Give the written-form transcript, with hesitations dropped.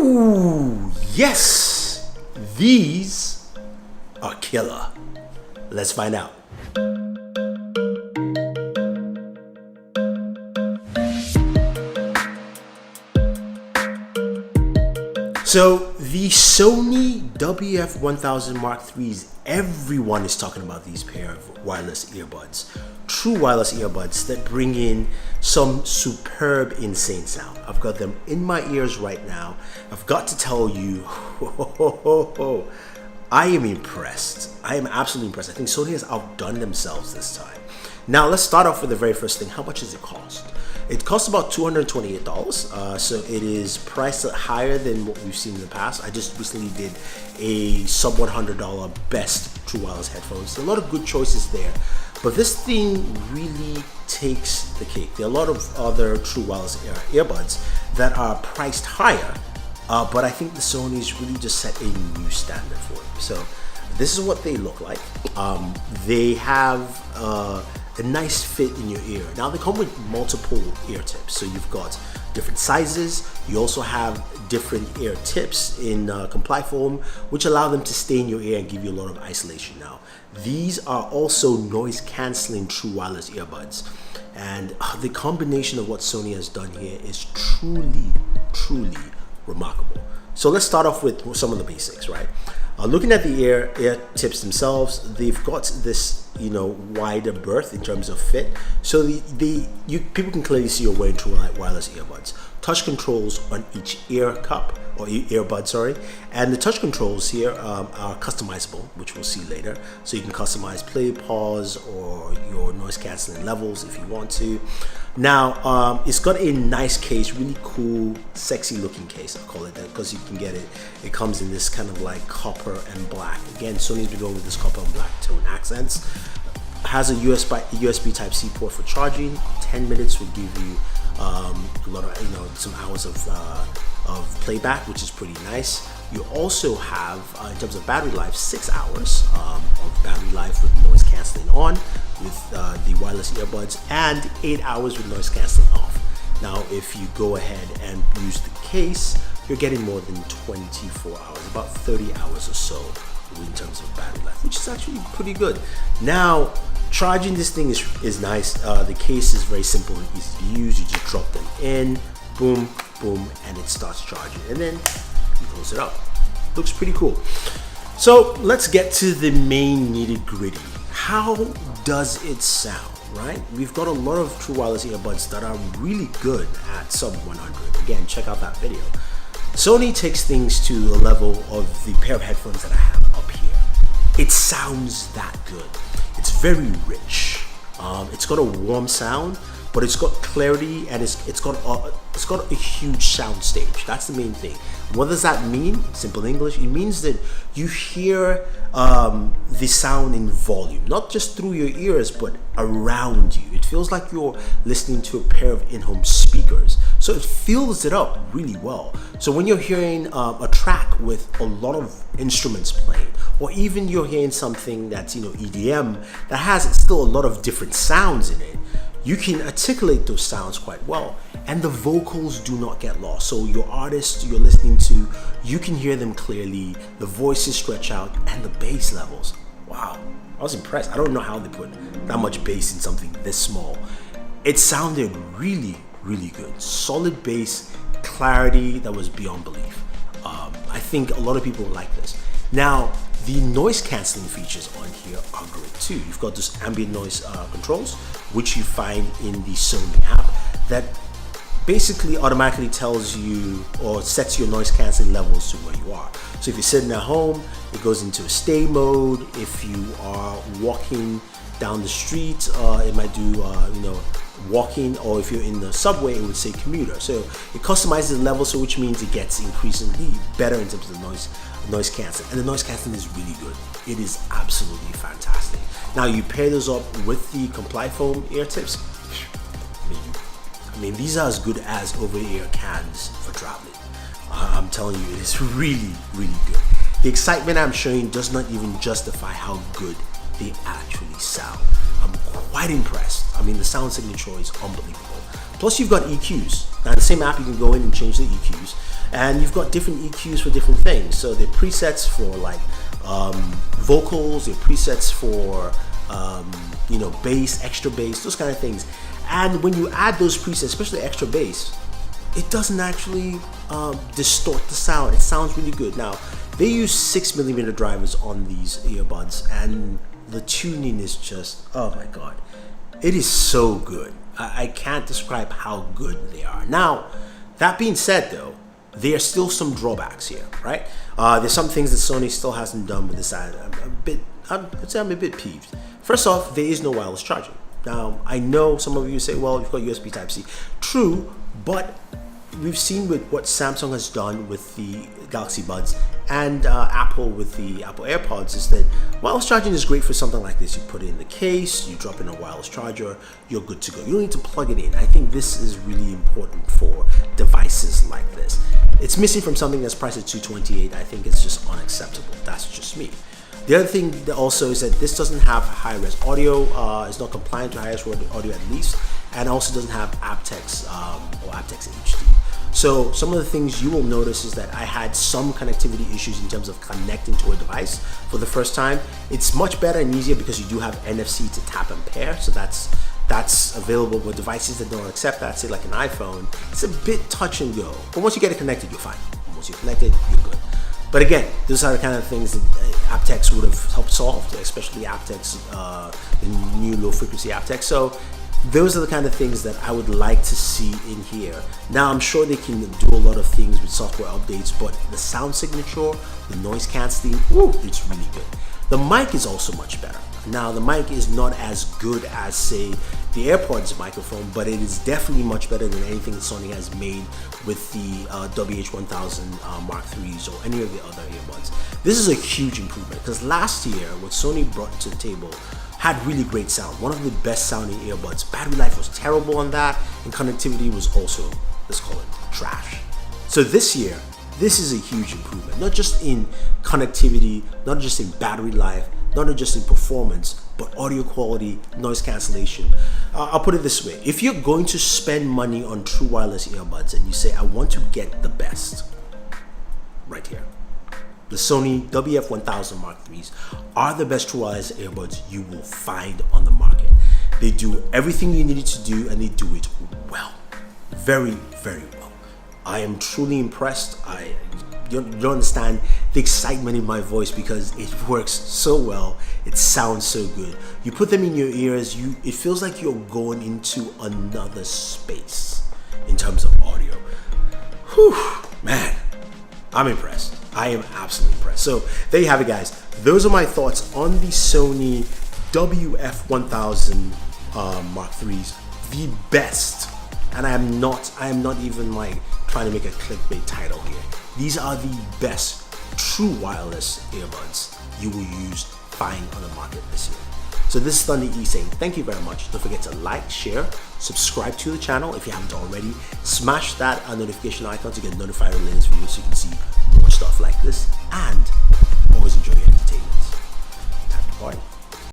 Ooh, yes! These are killer. Let's find out. So the Sony WF-1000 everyone is talking about these pair of wireless earbuds. True wireless earbuds that bring in some superb, insane sound. I've got them in my ears right now. I've got to tell you, I am impressed. I am absolutely impressed. I think Sony has outdone themselves this time. Now let's start off with the very first thing. How much does it cost? It costs about $228, so it is priced higher than what we've seen in the past. I just recently did a sub $100 best true wireless headphones. A lot of good choices there, but this thing really takes the cake. There are a lot of other true wireless earbuds that are priced higher, but I think the Sony's really just set a new standard for it. So this is what they look like. They have a nice fit in your ear. Now they come with multiple ear tips, so you've got different sizes. You also have different ear tips in comply foam, which allow them to stay in your ear and give you a lot of isolation. Now these are also noise canceling true wireless earbuds, and the combination of what Sony has done here is truly remarkable. So let's start off with some of the basics, right? Looking at the ear tips themselves, they've got this, wider berth in terms of fit. So people can clearly see you're wearing true wireless earbuds. Touch controls on each ear cup or earbud, sorry. And the touch controls here are customizable, which we'll see later. So you can customize play, pause, or your noise canceling levels if you want to. Now, it's got a nice case, really cool, sexy looking case. I'll call it that because you can get it. It comes in this kind of like copper and black. Again, Sony's been going with this copper and black tone accents. Has a USB Type-C port for charging. 10 minutes will give you a lot of, some hours of playback, which is pretty nice. You also have, in terms of battery life, 6 hours of battery life with noise canceling on with the wireless earbuds, and 8 hours with noise canceling off. Now, if you go ahead and use the case, you're getting more than 24 hours, about 30 hours or so in terms of battery life, which is actually pretty good. Now, charging this thing is nice. The case is very simple and easy to use. You just drop them in, boom, boom, and it starts charging, and then you close it up. Looks pretty cool. So let's get to the main nitty-gritty. How does it sound, right? We've got a lot of true wireless earbuds that are really good at sub 100. Again, check out that video. Sony takes things to the level of the pair of headphones that I have up here. It sounds that good. It's very rich. It's got a warm sound, but it's got clarity, and it's got a huge sound stage. That's the main thing. What does that mean? Simple English. It means that you hear the sound in volume, not just through your ears, but around you. It feels like you're listening to a pair of in-home speakers. So it fills it up really well. So when you're hearing a track with a lot of instruments playing, or even you're hearing something that's EDM that has still a lot of different sounds in it, you can articulate those sounds quite well, and the vocals do not get lost. So your artists you're listening to, you can hear them clearly, the voices stretch out, and the bass levels. Wow, I was impressed. I don't know how they put that much bass in something this small. It sounded really good. Solid bass, clarity that was beyond belief. I think a lot of people like this. Now, the noise cancelling features on here are great too. You've got this ambient noise controls, which you find in the Sony app, that basically automatically tells you or sets your noise cancelling levels to where you are. So if you're sitting at home, it goes into a stay mode. If you are walking down the street, it might do walking, or if you're in the subway, it would say commuter. So it customizes the level, so which means it gets increasingly better in terms of the noise cancelling, and the noise cancelling is really good. It is absolutely fantastic. Now you pair those up with the comply foam ear tips. I mean, these are as good as over-ear cans for traveling. I'm telling you, it is really good. The excitement I'm showing does not even justify how good they actually sound. I'm quite impressed. I mean, the sound signature is unbelievable. Plus, you've got EQs. Now, in the same app, you can go in and change the EQs, and you've got different EQs for different things. So there are presets for like vocals, there are presets for you know, bass, extra bass, those kind of things. And when you add those presets, especially extra bass, it doesn't actually distort the sound. It sounds really good. Now, they use 6mm drivers on these earbuds, and the tuning is just, oh my God. It is so good. I can't describe how good they are. Now, that being said though, there are still some drawbacks here, right? There's some things that Sony still hasn't done with this. I'd say I'm a bit peeved. First off, there is no wireless charging. Now, I know some of you say, well, you've got USB Type-C. True, but we've seen with what Samsung has done with the Galaxy Buds and Apple with the Apple AirPods is that wireless charging is great for something like this. You put it in the case, you drop in a wireless charger, you're good to go. You don't need to plug it in. I think this is really important for devices like this. It's missing from something that's priced at $228. I think it's just unacceptable. That's just me. The other thing that also is that this doesn't have high-res audio. It's not compliant to high-res audio at least, and also doesn't have aptX or aptX HD. So some of the things you will notice is that I had some connectivity issues in terms of connecting to a device for the first time. It's much better and easier because you do have NFC to tap and pair, so that's available with devices that don't accept that, say like an iPhone. It's a bit touch and go, but once you get it connected, you're fine. Once you're connected, you're good. But again, those are the kind of things that aptX would have helped solve, especially aptX, the new low frequency aptX. So those are the kind of things that I would like to see in here. Now, I'm sure they can do a lot of things with software updates, but the sound signature, the noise canceling, it's really good. The mic is also much better. Now, the mic is not as good as, say, the AirPods microphone, but it is definitely much better than anything Sony has made with the WH-1000 Mark IIIs or any of the other earbuds. This is a huge improvement because last year, what Sony brought to the table had really great sound. One of the best sounding earbuds. Battery life was terrible on that, and connectivity was also, let's call it, trash. So this year, this is a huge improvement, not just in connectivity, not just in battery life, not just in performance, but audio quality, noise cancellation. I'll put it this way. If you're going to spend money on true wireless earbuds and you say, I want to get the best, right here. The Sony WF-1000 Mark IIIs are the best true wireless earbuds you will find on the market. They do everything you need it to do, and they do it well. Very, very well. I am truly impressed. You don't understand the excitement in my voice because it works so well. It sounds so good. You put them in your ears, it feels like you're going into another space in terms of audio. Whew, man, I'm impressed. I am absolutely impressed. So there you have it, guys. Those are my thoughts on the Sony WF-1000 Mark IIIs, the best. And I am not even like trying to make a clickbait title here. These are the best true wireless earbuds you will find on the market this year. So this is Thunder E saying thank you very much. Don't forget to like, share, subscribe to the channel if you haven't already. Smash that notification icon to get notified of the latest videos so you can see more stuff like this. And always enjoy your entertainment. Time to party.